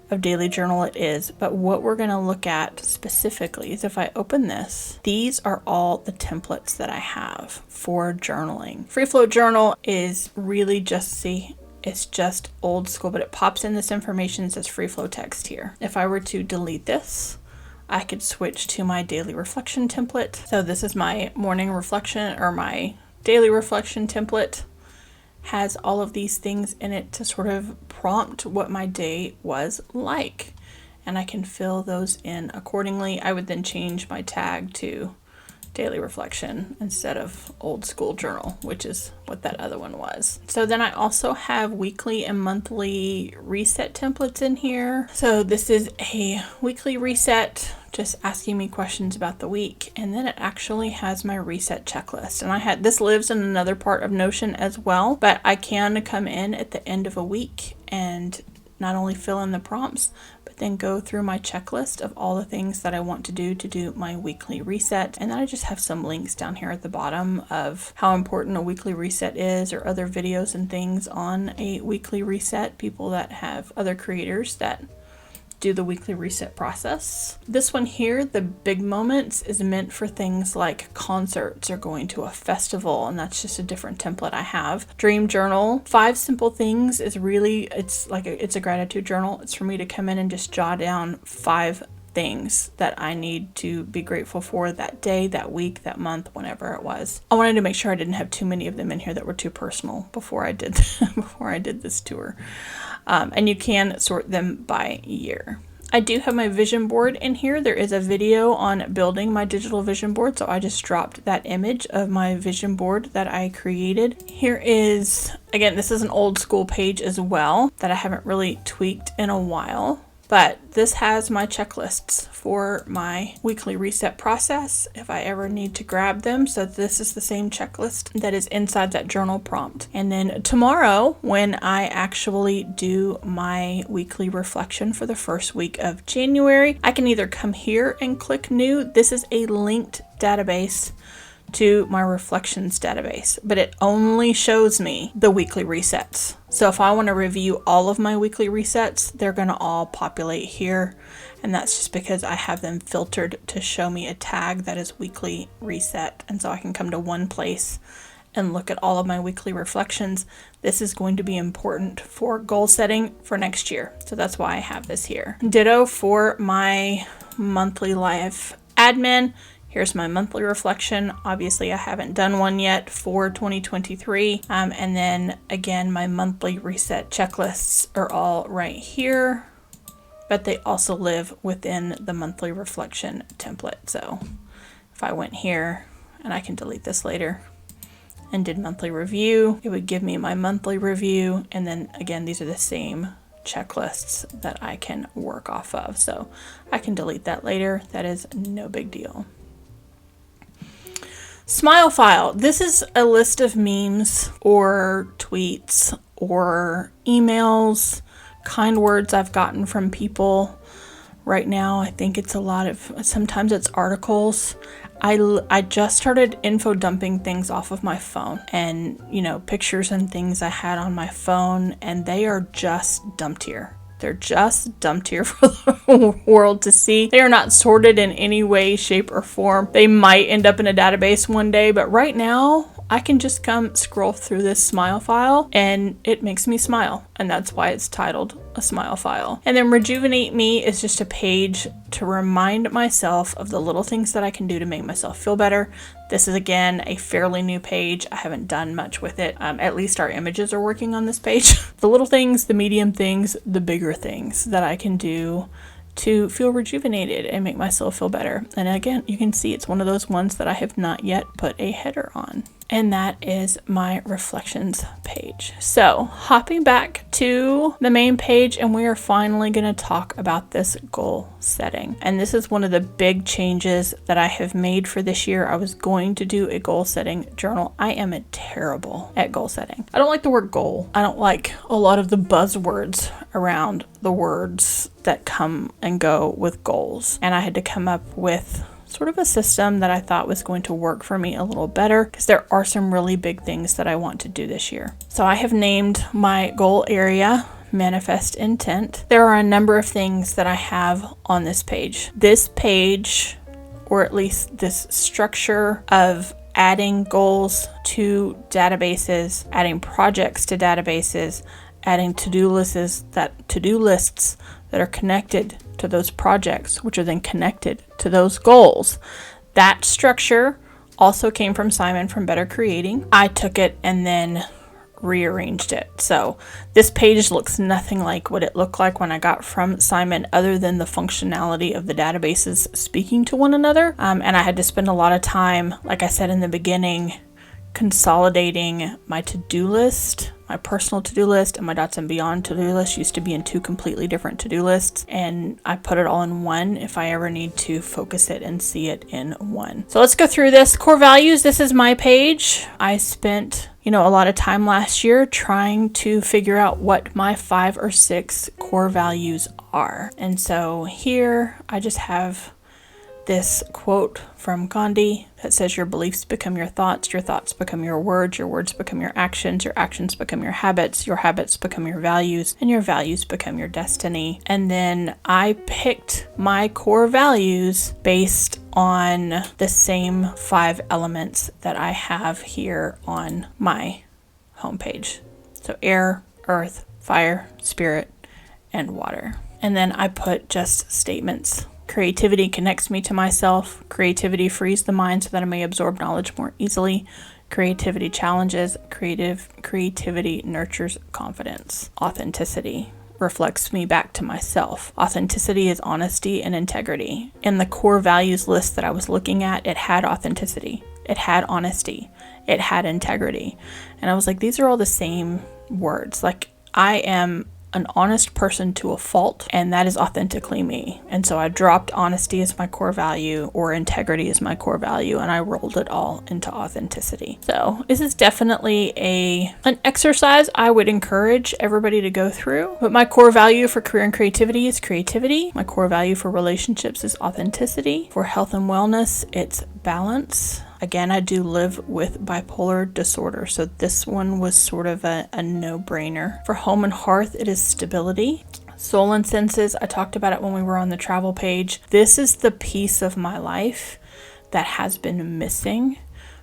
of daily journal it is. But what we're gonna look at specifically is if I open this, these are all the templates that I have for journaling. Free Flow Journal is really just, it's just old school, but it pops in this information that says free flow text here. If I were to delete this, I could switch to my daily reflection template. So this is my morning reflection, or my daily reflection template. Has all of these things in it to sort of prompt what my day was like. And I can fill those in accordingly. I would then change my tag to daily reflection instead of old school journal, which is what that other one was. So then I also have weekly and monthly reset templates in here. So this is a weekly reset, just asking me questions about the week. And then it actually has my reset checklist. And this lives in another part of Notion as well, but I can come in at the end of a week and not only fill in the prompts, but then go through my checklist of all the things that I want to do my weekly reset. And then I just have some links down here at the bottom of how important a weekly reset is, or other videos and things on a weekly reset, people that have other creators that do the weekly reset process. This one here, the big moments, is meant for things like concerts or going to a festival, and that's just a different template I have. Dream journal, 5 simple things, is really, it's a gratitude journal. It's for me to come in and just jot down 5 things that I need to be grateful for that day, that week, that month, whenever it was. I wanted to make sure I didn't have too many of them in here that were too personal before I did this tour. And you can sort them by year. I do have my vision board in here. There is a video on building my digital vision board, so I just dropped that image of my vision board that I created. Here is, again, this is an old school page as well that I haven't really tweaked in a while. But this has my checklists for my weekly reset process if I ever need to grab them. So this is the same checklist that is inside that journal prompt. And then tomorrow, when I actually do my weekly reflection for the first week of January, I can either come here and click new. This is a linked database to my reflections database, but it only shows me the weekly resets. So if I want to review all of my weekly resets, they're going to all populate here. And that's just because I have them filtered to show me a tag that is weekly reset. And so I can come to one place and look at all of my weekly reflections. This is going to be important for goal setting for next year. So that's why I have this here. Ditto for my monthly life admin. Here's my monthly reflection. Obviously, I haven't done one yet for 2023. And then again, my monthly reset checklists are all right here, but they also live within the monthly reflection template. So if I went here, and I can delete this later, and did monthly review, it would give me my monthly review. And then again, these are the same checklists that I can work off of. So I can delete that later. That is no big deal. Smile file. This is a list of memes or tweets or emails, kind words I've gotten from people. Right now, I think it's a lot of, sometimes it's articles. I just started info dumping things off of my phone, and pictures and things I had on my phone, and they are just dumped here. They're just dumped here for the world to see. They are not sorted in any way, shape, or form. They might end up in a database one day, but right now I can just come scroll through this smile file and it makes me smile. And that's why it's titled a smile file. And then Rejuvenate Me is just a page to remind myself of the little things that I can do to make myself feel better. This is, again, a fairly new page. I haven't done much with it. At least our images are working on this page. The little things, the medium things, the bigger things that I can do to feel rejuvenated and make myself feel better. And again, you can see it's one of those ones that I have not yet put a header on. And that is my reflections page. So hopping back to the main page, and we are finally going to talk about this goal setting. And this is one of the big changes that I have made for this year. I was going to do a goal setting journal. I am terrible at goal setting. I don't like the word goal. I don't like a lot of the buzzwords around the words that come and go with goals. And I had to come up with sort of a system that I thought was going to work for me a little better, because there are some really big things that I want to do this year. So I have named my goal area Manifest Intent. There are a number of things that I have on this page. This page, or at least this structure of adding goals to databases, adding projects to databases, adding to-do lists that are connected to those projects, which are then connected to those goals. That structure also came from Simon from Better Creating. I took it and then rearranged it. So this page looks nothing like what it looked like when I got from Simon, other than the functionality of the databases speaking to one another. And I had to spend a lot of time, like I said in the beginning, consolidating my to-do list. My personal to-do list and my Dots and Beyond to-do list used to be in two completely different to-do lists, and I put it all in one if I ever need to focus it and see it in one. So let's go through this. Core values, this is my page. I spent, a lot of time last year trying to figure out what my 5 or 6 core values are. And so here I just have this quote from Gandhi that says, your beliefs become your thoughts become your words become your actions become your habits become your values, and your values become your destiny. And then I picked my core values based on the same 5 elements that I have here on my homepage. So air, earth, fire, spirit, and water. And then I put just statements. Creativity connects me to myself. Creativity frees the mind so that I may absorb knowledge more easily. Creativity challenges. Creativity nurtures confidence. Authenticity reflects me back to myself. Authenticity is honesty and integrity. In the core values list that I was looking at, it had authenticity. It had honesty. It had integrity. And I was like, these are all the same words. Like, I am an honest person to a fault, and that is authentically me. And so I dropped honesty as my core value, or integrity as my core value, and I rolled it all into authenticity. So this is definitely an exercise I would encourage everybody to go through. But my core value for career and creativity is creativity. My core value for relationships is authenticity. For health and wellness, it's balance. Again, I do live with bipolar disorder, so this one was sort of a no-brainer. For home and hearth, it is stability. Soul and senses, I talked about it when we were on the travel page. This is the piece of my life that has been missing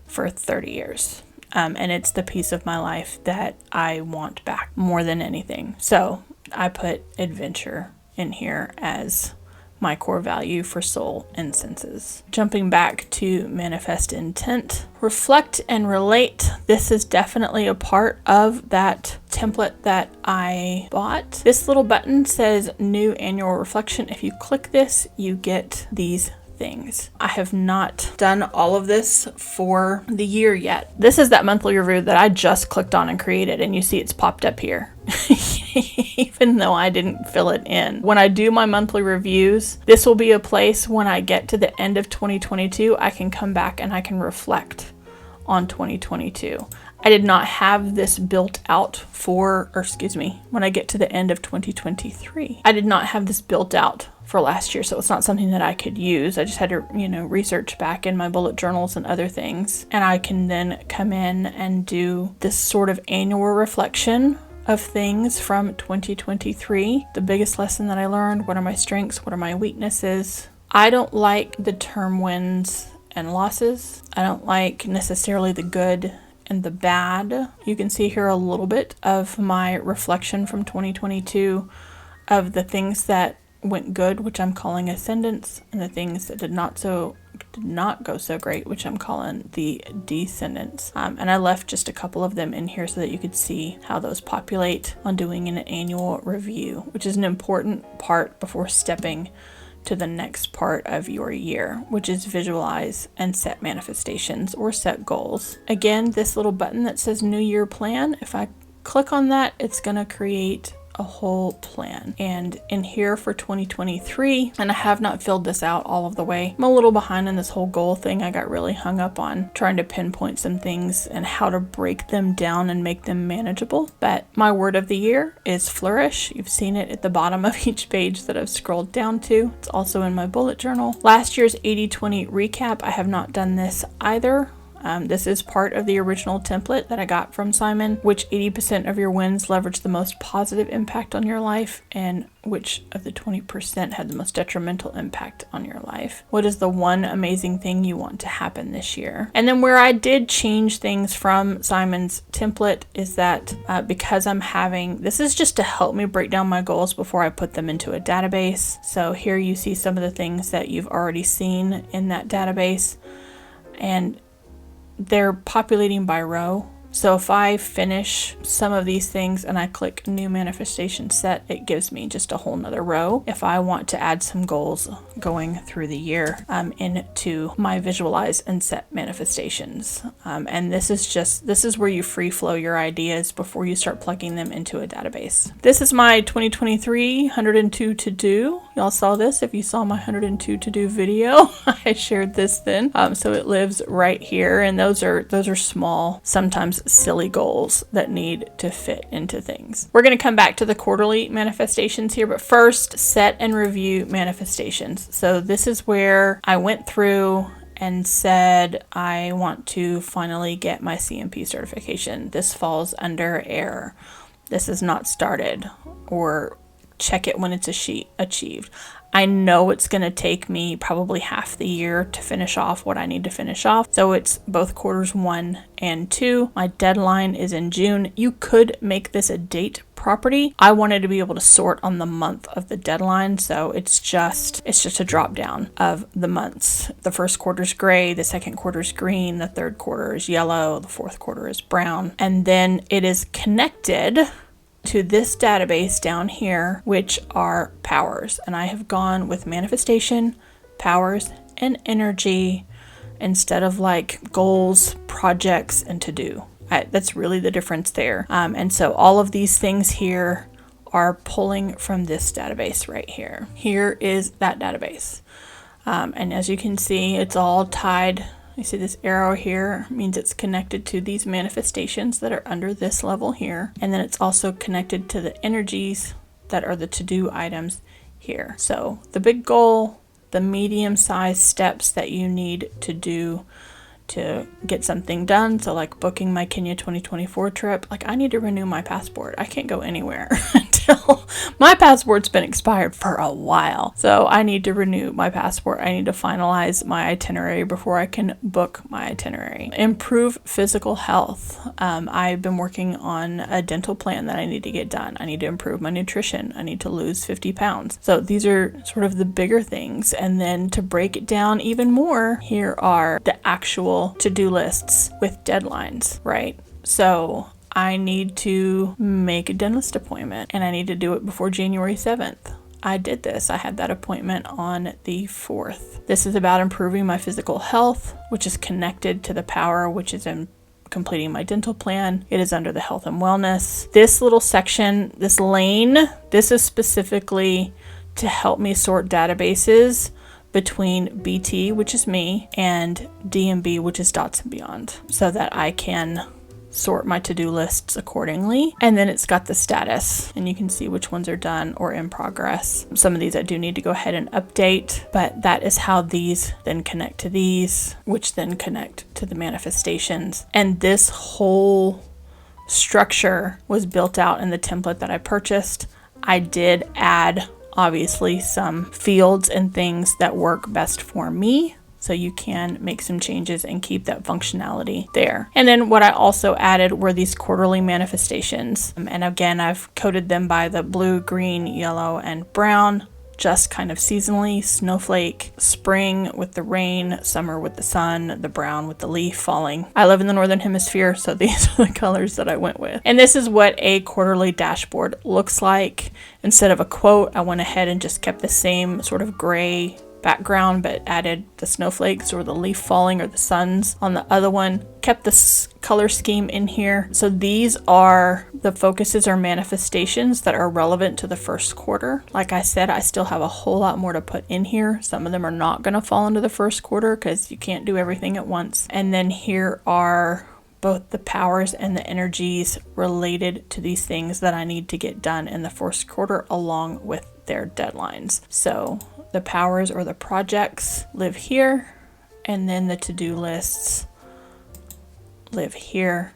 for 30 years. And it's the piece of my life that I want back more than anything. So I put adventure in here as my core value for soul and senses. Jumping back to manifest intent, reflect and relate. This is definitely a part of that template that I bought. This little button says new annual reflection. If you click this, you get these things. I have not done all of this for the year yet. This is that monthly review that I just clicked on and created, and you see it's popped up here. Even though I didn't fill it in. When I do my monthly reviews, this will be a place when I get to the end of 2022, I can come back and I can reflect on 2022. I did not have this built out when I get to the end of 2023. I did not have this built out for last year, so it's not something that I could use. I just had to, research back in my bullet journals and other things. And I can then come in and do this sort of annual reflection of things from 2023. The biggest lesson that I learned, what are my strengths, what are my weaknesses? I don't like the term wins and losses. I don't like necessarily the good and the bad. You can see here a little bit of my reflection from 2022 of the things that went good, which I'm calling ascendants, and the things that did not go so great, which I'm calling the descendants. And I left just a couple of them in here so that you could see how those populate on doing an annual review, which is an important part before stepping to the next part of your year, which is visualize and set manifestations or set goals. Again, this little button that says New Year Plan, if I click on that, it's going to create a whole plan. And in here for 2023, and I have not filled this out all of the way. I'm a little behind in this whole goal thing. I got really hung up on trying to pinpoint some things and how to break them down and make them manageable. But my word of the year is flourish. You've seen it at the bottom of each page that I've scrolled down to. It's also in my bullet journal. Last year's 80-20 recap, I have not done this either. This is part of the original template that I got from Simon. Which 80% of your wins leverage the most positive impact on your life, and which of the 20% had the most detrimental impact on your life? What is the one amazing thing you want to happen this year? And then where I did change things from Simon's template is that because this is just to help me break down my goals before I put them into a database. So here you see some of the things that you've already seen in that database, and they're populating by row. So if I finish some of these things and I click new manifestation set, it gives me just a whole nother row if I want to add some goals going through the year into my visualize and set manifestations. And this is where you free flow your ideas before you start plugging them into a database. This is my 2023 102 to do. Y'all saw this. If you saw my 102 to do video, I shared this then. So it lives right here, and those are small, sometimes silly goals that need to fit into things. We're going to come back to the quarterly manifestations here, but first, set and review manifestations. So this is where I went through and said I want to finally get my CMP certification. This falls under error. This is not started, or check it when it's achieved. I know it's going to take me probably half the year to finish off what I need to finish off. So it's both quarters 1 and 2. My deadline is in June. You could make this a date property. I wanted to be able to sort on the month of the deadline. So it's just a drop down of the months. The first quarter is gray, the second quarter is green, the third quarter is yellow, the fourth quarter is brown. And then it is connected to this database down here, which are powers. And I have gone with manifestation, powers, and energy instead of like goals, projects, and to do. That's really the difference there. And so all of these things here are pulling from this database right here. Here is that database. And as you can see, it's all tied. You see this arrow here means it's connected to these manifestations that are under this level here. And then it's also connected to the energies that are the to-do items here. So the big goal, the medium-sized steps that you need to do to get something done. So like booking my Kenya 2024 trip, like I need to renew my passport. I can't go anywhere until my passport's been expired for a while. So I need to renew my passport. I need to finalize my itinerary before I can book my itinerary. Improve physical health. I've been working on a dental plan that I need to get done. I need to improve my nutrition. I need to lose 50 pounds. So these are sort of the bigger things. And then to break it down even more, here are the actual to-do lists with deadlines, right? So I need to make a dentist appointment and I need to do it before January 7th. I did this. I had that appointment on the 4th. This is about improving my physical health, which is connected to the power, which is in completing my dental plan. It is under the health and wellness. This little section, this lane, this is specifically to help me sort databases between BT, which is me, and DMB, which is Dots and Beyond, so that I can sort my to-do lists accordingly. And then it's got the status, and you can see which ones are done or in progress. Some of these I do need to go ahead and update, but that is how these then connect to these, which then connect to the manifestations. And this whole structure was built out in the template that I purchased. I did add obviously some fields and things that work best for me, so you can make some changes and keep that functionality there. And then what I also added were these quarterly manifestations. And again, I've coded them by the blue, green, yellow, and brown, just kind of seasonally. Snowflake, spring with the rain, summer with the sun, the brown with the leaf falling. I live in the northern hemisphere, so these are the colors that I went with. And this is what a quarterly dashboard looks like. Instead of a quote, I went ahead and just kept the same sort of gray background, but added the snowflakes or the leaf falling or the suns on the other one. Kept this color scheme in here. So these are the focuses or manifestations that are relevant to the first quarter. Like I said, I still have a whole lot more to put in here. Some of them are not going to fall into the first quarter because you can't do everything at once. And then here are both the powers and the energies related to these things that I need to get done in the first quarter along with their deadlines. So the powers or the projects live here, and then the to-do lists live here.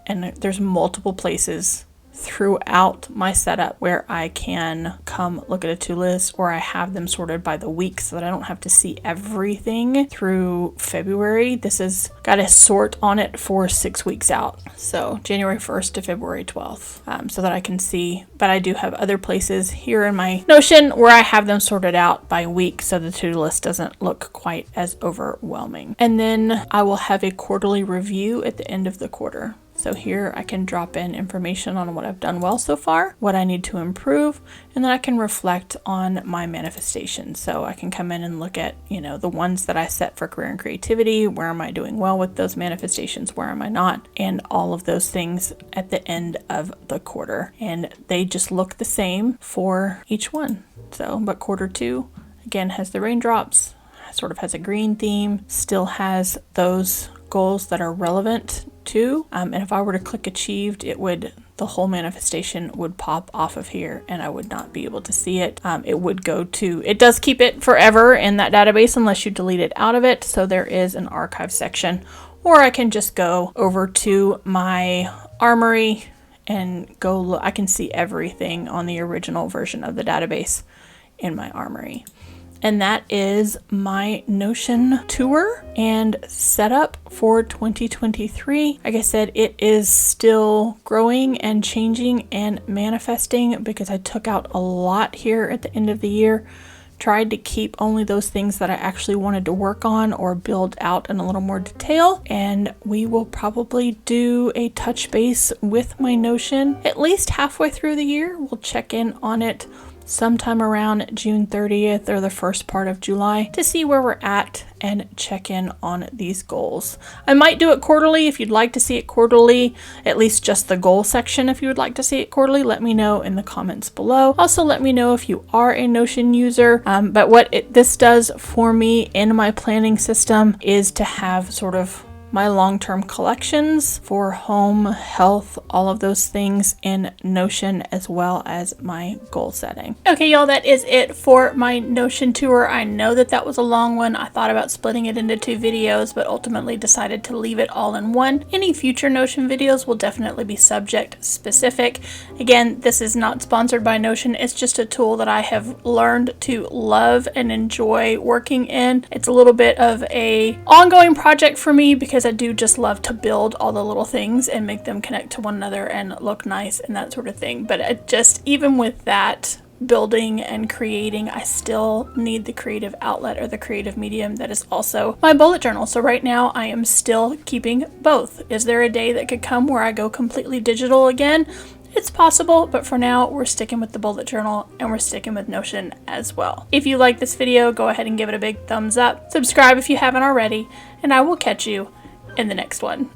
And there's multiple places throughout my setup where I can come look at a to-do list, or I have them sorted by the week so that I don't have to see everything through February. This has got a sort on it for 6 weeks out. So January 1st to February 12th, so that I can see. But I do have other places here in my Notion where I have them sorted out by week so the to-do list doesn't look quite as overwhelming. And then I will have a quarterly review at the end of the quarter. So here I can drop in information on what I've done well so far, what I need to improve, and then I can reflect on my manifestations. So I can come in and look at, the ones that I set for career and creativity. Where am I doing well with those manifestations? Where am I not? And all of those things at the end of the quarter. And they just look the same for each one. So, but quarter 2, again, has the raindrops, sort of has a green theme, still has those goals that are relevant to, and if I were to click achieved, the whole manifestation would pop off of here and I would not be able to see it. It does keep it forever in that database unless you delete it out of it. So there is an archive section, or I can just go over to my Armory and go look. I can see everything on the original version of the database in my Armory. And that is my Notion tour and setup for 2023. Like I said, it is still growing and changing and manifesting because I took out a lot here at the end of the year. Tried to keep only those things that I actually wanted to work on or build out in a little more detail. And we will probably do a touch base with my Notion at least halfway through the year. We'll check in on it sometime around June 30th or the first part of July to see where we're at and check in on these goals. I might do it quarterly. If you'd like to see it quarterly, at least just the goal section, if you would like to see it quarterly, let me know in the comments below. Also, let me know if you are a Notion user. But what this does for me in my planning system is to have sort of my long-term collections for home, health, all of those things in Notion, as well as my goal setting. Okay, y'all, that is it for my Notion tour. I know that was a long one. I thought about splitting it into 2 videos, but ultimately decided to leave it all in one. Any future Notion videos will definitely be subject specific. Again, this is not sponsored by Notion. It's just a tool that I have learned to love and enjoy working in. It's a little bit of a ongoing project for me because I do just love to build all the little things and make them connect to one another and look nice and that sort of thing. But even with that building and creating, I still need the creative outlet or the creative medium that is also my bullet journal. So right now I am still keeping both. Is there a day that could come where I go completely digital again It's possible, but for now, we're sticking with the bullet journal and we're sticking with Notion as well. If you like this video, go ahead and give it a big thumbs up. Subscribe if you haven't already, and I will catch you in the next one.